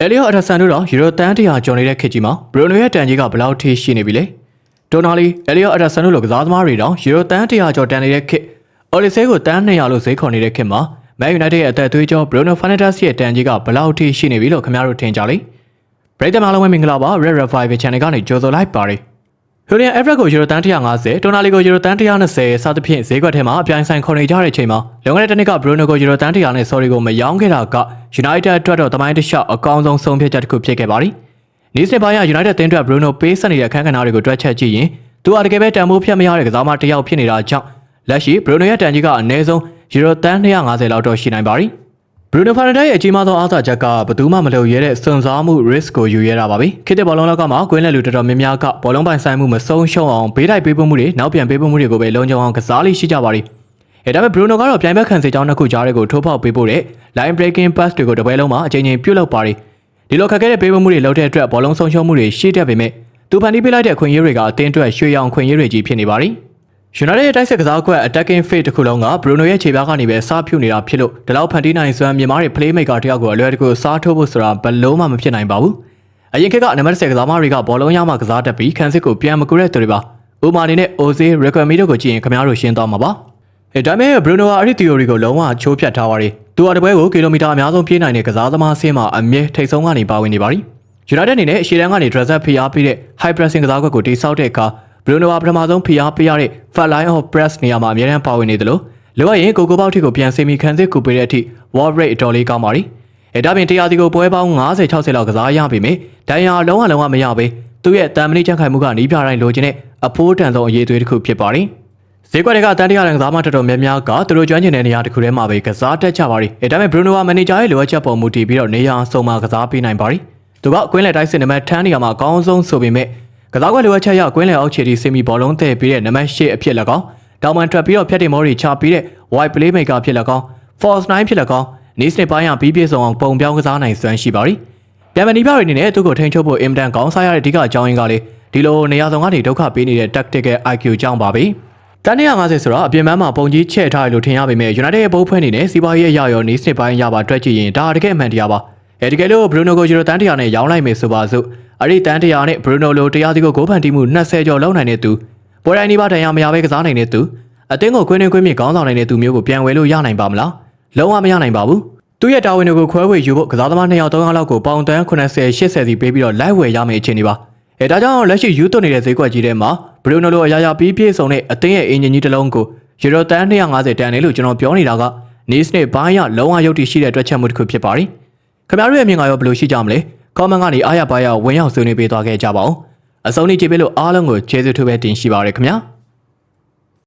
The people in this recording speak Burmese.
Elliot အထဆန်တို့တော့ယူရိုတန်း100ကျော်နေတဲ့ခေတ်ကြီးမှာဘရိုနိုရဲ့တန်ကြီးကဘယ်လောက်ထိရှိနေပြီလဲ။ဒေါ်နာလီ Elliot အထဆန်တို့လိုကစားသမားတွေတောင်ယူရိုတန်း100ကျော်တန်နေတဲ့ခေတ်။ Odyssey ကိုတန်း200လို့ဈေးခေါ်နေတဲ့ခေတ်မှာ Man United ရဲ့အသက်သွေးကြော Bruno Fernandes ရဲ့တန်ကြီးကဘယ်လောက်ထိရှိနေပြီလို့ခင်ဗျားတို့ထင်ကြလဲ။ပရိသတ်များလုံးဝမင်္ဂလာပါ Red Revival Channel ကနေကြိုဆိုလိုက်ပါတယ်။ Julian Everett ကိုယူရိုတန်း150 ဒေါ်နာလီကိုယူရိုတန်း120စသဖြင့်ဈေးကွက်ထဲမှာအပြိုင်ဆိုင်ခေါ်နေကြတဲ့အချိန်မှာလွန်ခဲ့တဲ့တစ်နှစ်က Bruno ကိုယူရိုတန်း100နဲ့ Sorry ကိုမရောင်းခဲ့တာက United အတွက်တော့တမိုင်းတစ်လျှောက်အကောင်းဆုံးဆုံးဖြတ်ချက်တစ်ခုဖြစ်ခဲ့ပါသည်။နေ့စဉ်ပိုင်းက United တင်းအတွက် Bruno ပေးဆက်နေတဲ့အခန်းကဏ္ဍတွေကိုတွက်ချက်ကြည့်ရင်သူဟာတကယ်ပဲတန်ဖိုးဖြတ်မရတဲ့ကစားမတစ်ယောက်ဖြစ်နေတာကြောင့်လက်ရှိ Bruno ရဲ့တန်ကြီးကအနည်းဆုံးယူရိုတန်း250လောက်တော့ရှိနိုင်ပါသည်။ Bruno Fernandes ရဲ့အကြီးမားဆုံးအားသာချက်ကဘယ်သူမှမလုပ်ရတဲ့စွန့်စားမှု risk ကိုယူရတာပါပဲ။ခေတ်တဲ့ဘောလုံးလောကမှာကွင်းလယ်လူတော်တော်များများကဘောလုံးပိုင်ဆိုင်မှုမဆုံးရှုံးအောင်ဘေးတိုက်ပေးပို့မှုတွေနောက်ပြန်ပေးပို့မှုတွေကိုပဲလုံခြုံအောင်ကစားလိရှိကြပါသည်။ဒါပေမဲ့ Bruno ကတော့ပြိုင်ဘက်ခံစစ်ကြောင်းတစ်ခုကြားတွေကိုထိုးဖောက်ပေးဖို့တဲ့ line breaking pass တွေကိုတပွဲလုံးမှာအချိန်ချင်းပြုတ်လောက်ပါတယ်။ဒီလိုခက်ခဲတဲ့ပေးပို့မှုတွေလုပ်တဲ့အတွက်ဘောလုံးဆုံးရှုံးမှုတွေရှိတတ်ပေမဲ့သူဖန်တီးပေးလိုက်တဲ့ခွင့်ရေးတွေကအသင်းအတွက်ရွှေရောင်ခွင့်ရေးတွေကြီးဖြစ်နေပါတယ်။ United ရဲ့တိုက်စစ်ကစားကွက် attacking phase တစ်ခုလုံးက Bruno ရဲ့ခြေပြားကနေပဲစားဖြူနေတာဖြစ်လို့ဒီလောက်ဖန်တီးနိုင်စွမ်းမြန်မာရဲ့ playmaker တယောက်ကိုအလွယ်တကူစားထိုးဖို့ဆိုတာဘယ်လို့မှမဖြစ်နိုင်ပါဘူး။အရင်ခေတ်ကနံပါတ်10ကစားမတွေကဘောလုံးရမှကစားတတ်ပြီးခန်းစစ်ကိုပြန်မကူတဲ့သူတွေပါ။ဥပမာအနေနဲ့ Ozil, Riquelme တို့ကိုကြည့်ရင်ခင်ဗျားတို့ရှင်းသွားမှာပါ။ဒါပေမဲ့ Bruno ကအဲ့ဒီ theory ကိုလုံးဝချိုးဖျက်ထားပါတယ်။သူဟာတပွဲကိုကီလိုမီတာအများဆုံးပြေးနိုင်တဲ့ကစားသမားအဆင့်မှာအမြဲထိပ်ဆုံးကနေပါဝင်နေပါသည်။ United အနေနဲ့အရှေ့တန်းကနေ dress up ဖိအားပေးတဲ့ high pressing ကစားကွက်ကိုတိစောက်တဲ့အခါBruno ကပထမဆုံးဖိအားပေးရတဲ့ front line of press နေရာမှာအများအားပါဝင်နေတယ်လို့လိုအပ်ရင်ကိုပေါက်ထိကိုပြန်ဆင်မီခံစစ်ကူပေးတဲ့အထိ wall rate အတော်လေးကောင်းပါသည်။ဒါပြင်တရားစီကိုပွဲပေါင်း50-60လောက်ကစားရပြီမေဒိုင်ယာလုံးဝမရပဲသူ့ရဲ့တန်မဏိချန်ခိုင်မှုကနီးပြတိုင်းလိုချင်တဲ့အဖိုးတန်ဆုံးအရေးသွေးတစ်ခုဖြစ်ပါသည်။ဈေးကွက်တွေကတန်တရားရန်ကစားမတော်တော်များများကသူတို့ကျွမ်းကျင်တဲ့နေရာတစ်ခုထဲမှာပဲကစားတတ်ကြပါသည်။ဒါပေမဲ့ Bruno ကမန်နေဂျာရဲ့လိုအပ်ချက်ပေါ်မူတည်ပြီးတော့နေရာအစုံမှာကစားပေးနိုင်ပါသည်။သူကကွင်းလယ်တိုက်စစ်နံပါတ်10နေရာမှာအကောင်းဆုံးဆိုပေမဲ့ကစားကွက်လိုအပ်ချက်ရကွင်းလယ်အောက်ခြေထိစင်မီဘောလုံးထည့်ပေးတဲ့နံပါတ်8အဖြစ်၎င်းတောင်ပန်ထွက်ပြီးတော့ဖြတ်တင်မောတွေချပြီးတဲ့ wide playmaker ဖြစ်၎င်း false 9ဖြစ်၎င်းနေစနစ်ပိုင်းရပြီးပြည့်စုံအောင်ပုံပြောင်းကစားနိုင်စွမ်းရှိပါသည်။ပြန်မနီးပြတွေအနေနဲ့သူ့ကိုထိန်းချုပ်ဖို့အင်တန်ကောင်းစားရတဲ့အဓိကအကြောင်းရင်းကလေဒီလိုနေရာဆောင်ကနေဒုက္ခပေးနေတဲ့ tactical IQ ကြောင့်ပါပဲ။တန်း150ဆိုတော့အပြင်ပန်းမှာပုံကြီးချဲ့ထားရလို့ထင်ရပေမဲ့ United ရဲ့ဘိုးဖွဲ့နေနဲ့စီးပွားရေးအရာရောနေစနစ်ပိုင်းရပါတွက်ကြည့်ရင်ဒါတကယ်အမှန်တရားပါ။တကယ်လို့ Bruno ကိုယူရိုတန်း100နဲ့ရောင်းလိုက်မယ်ဆိုပါစို့အဲ့ဒီတန်း100နဲ့ Bruno လိုတရားစီကိုဂိုးဖန်တီးမှု20ကျော်လောက်နိုင်တဲ့သူပွဲတိုင်းဒီပါတန်ရမရပဲကစားနိုင်တဲ့သူအသင်းကိုခွင်းမြင့်ခေါင်းဆောင်နိုင်တဲ့သူမျိုးကိုပြန်ဝယ်လို့ရနိုင်ပါမလားလုံးဝမရနိုင်ပါဘူးသူ့ရဲ့တာဝန်တွေကိုခွဲဝေယူဖို့ကစားသမား2ယောက်3ယောက်လောက်ကိုပေါင်တန်း80-80စီပေးပြီးတော့လိုက်ဝယ်ရမယ့်အခြေအနေပါဒါကြောင့်လက်ရှိယူသွတ်နေတဲ့ဈေးကွက်ကြီးထဲမှာ Bruno လိုအရာရာပြီးပြည့်စုံတဲ့အသင်းရဲ့အင်ဂျင်ကြီးတစ်လုံးကိုယူရိုတန်း250တန်တယ်လို့ကျွန်တော်ပြောနေတာကနေစနစ်ဘိုင်းရလုံးဝရုပ်တည်ရှိတဲ့အတွက်ချက်မှုတစ်ခုဖြစ်ပါတယ်ခင်ဗျားတို့ရဲ့မြင်ငါရောဘယ်လိုရှိကြမလဲcomment ကနေအားရပါရဝင်ရောက်ဆွေးနွေးပေးသွားခဲ့ကြပါဦးအဆုံးထိကြည့်ပေးလို့အားလုံးကိုကျေးဇူးထူးပဲတင်ရှိပါရခင်ဗျာ